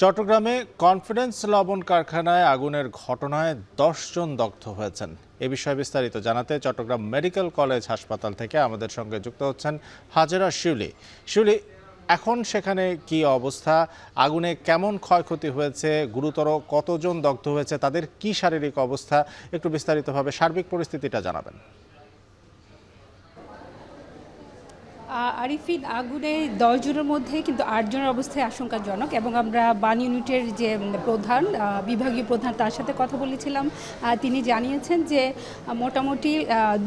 চট্টগ্রামে কনফিডেন্স লবণ কারখানায় আগুনের ঘটনায় ১০ জন দগ্ধ হয়েছেন। এ বিষয়ে বিস্তারিত জানাতে চট্টগ্রাম মেডিকেল কলেজ হাসপাতাল থেকে আমাদের সঙ্গে যুক্ত হচ্ছেন হাজেরা শিউলি। শিউলি, এখন সেখানে কি অবস্থা? আগুনে কেমন ক্ষয়ক্ষতি হয়েছে? গুরুতর কতজন দগ্ধ হয়েছে? তাদের কি শারীরিক অবস্থা? একটু বিস্তারিতভাবে সার্বিক পরিস্থিতিটা জানাবেন। আরিফিন, আগুনে ১০ জনের মধ্যে কিন্তু ৮ জনের অবস্থায় আশঙ্কাজনক এবং আমরা বান ইউনিটের যে প্রধান, বিভাগীয় প্রধান, তার সাথে কথা বলেছিলাম। তিনি জানিয়েছেন যে মোটামুটি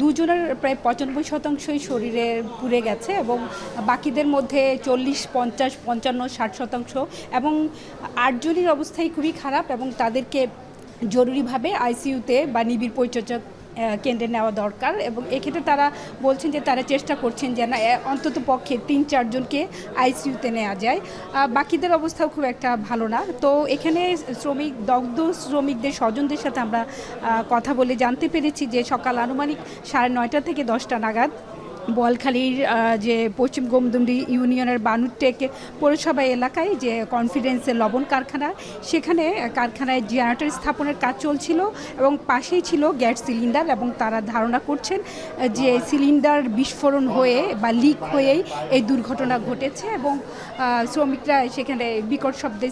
২ জনের প্রায় ৯৫% শরীরে পুড়ে গেছে এবং বাকিদের মধ্যে ৪০, ৫০, ৫৫, ৬০% এবং ৮ জনের অবস্থাই খুবই খারাপ এবং তাদেরকে জরুরিভাবে আইসিইউতে বা নিবিড় পরিচর্যা কেন্দ্রে নেওয়া দরকার। এবং এক্ষেত্রে তারা বলছেন যে তারা চেষ্টা করছেন যেন অন্তত পক্ষে ৩-৪ জনকে আইসিইউতে নেওয়া যায়। বাকিদের অবস্থাও খুব একটা ভালো না। তো এখানে দগ্ধ শ্রমিকদের স্বজনদের সাথে আমরা কথা বলে জানতে পেরেছি যে সকাল আনুমানিক ৯:৩০ থেকে ১০টা নাগাদ বোয়ালখালীর যে পশ্চিম গোমদুমডি ইউনিয়নের বানুরটেক পৌরসভা এলাকায় যে কনফিডেন্সের লবণ কারখানা, সেখানে কারখানায় জেনারেটর স্থাপনের কাজ চলছিল এবং পাশেই ছিল গ্যাস সিলিন্ডার এবং তারা ধারণা করছেন যে সিলিন্ডার বিস্ফোরণ হয়ে বা লিক হয়েই এই দুর্ঘটনা ঘটেছে এবং শ্রমিকরা সেখানে বিকট শব্দে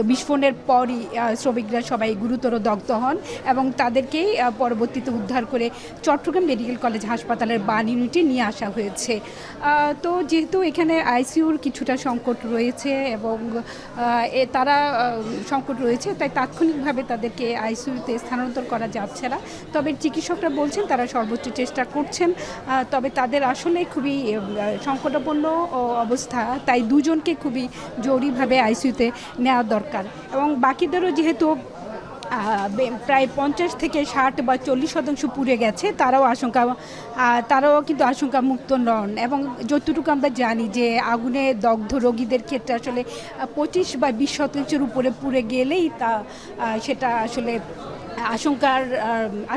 বিস্ফোরণের পরই শ্রমিকরা সবাই গুরুতর দগ্ধ হন এবং তাদেরকেই পরবর্তীতে উদ্ধার করে চট্টগ্রাম মেডিকেল কলেজ হাসপাতালের বান ইউনিটে নিয়ে আসা হয়েছে। তো যেহেতু এখানে আইসিইউর কিছুটা সংকট রয়েছে এবং তারা সংকট রয়েছে, তাই তাৎক্ষণিকভাবে তাদেরকে আইসিইউতে স্থানান্তর করা যাচ্ছে না। তবে চিকিৎসকরা বলছেন তারা সর্বোচ্চ চেষ্টা করছেন। তবে তাদের আসলে খুবই সংকটাপন্ন অবস্থা, তাই দুজনকে খুবই জরুরিভাবে আইসিইউতে নেওয়া দরকার এবং বাকিদেরও যেহেতু প্রায় ৫০ থেকে ৬০ বা ৪০% পুড়ে গেছে, তারাও কিন্তু আশঙ্কা মুক্ত নন। এবং যতটুকু আমরা জানি যে আগুনে দগ্ধ রোগীদের ক্ষেত্রে আসলে ২৫ বা ২০% উপরে পুড়ে গেলেই সেটা আসলে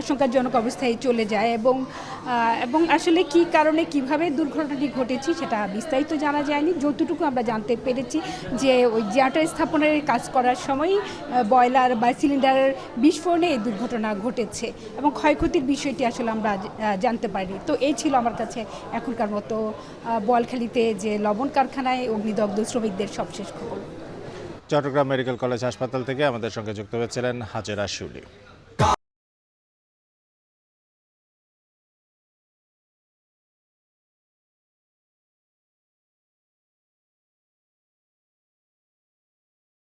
আশঙ্কাজনক অবস্থায় চলে যায় এবং আসলে কী কারণে কিভাবে দুর্ঘটনাটি ঘটেছে সেটা বিস্তারিত জানা যায়নি। যতটুকু আমরা জানতে পেরেছি যে ওই জেনারেটর স্থাপনের কাজ করার সময় বয়লার বা সিলিন্ডারের বিস্ফোরণে এই দুর্ঘটনা ঘটেছে এবং ক্ষয়ক্ষতির বিষয়টি আসলে আমরা জানতে পারিনি। তো এই ছিল আমার কাছে এখনকার মতো বোয়ালখালীতে যে লবণ কারখানায় অগ্নিদগ্ধ শ্রমিকদের সবশেষ খবর। চট্টগ্রাম মেডিকেল কলেজ হাসপাতাল থেকে আমাদের সঙ্গে যুক্ত হয়েছিলেন হাজেরা শিউলি।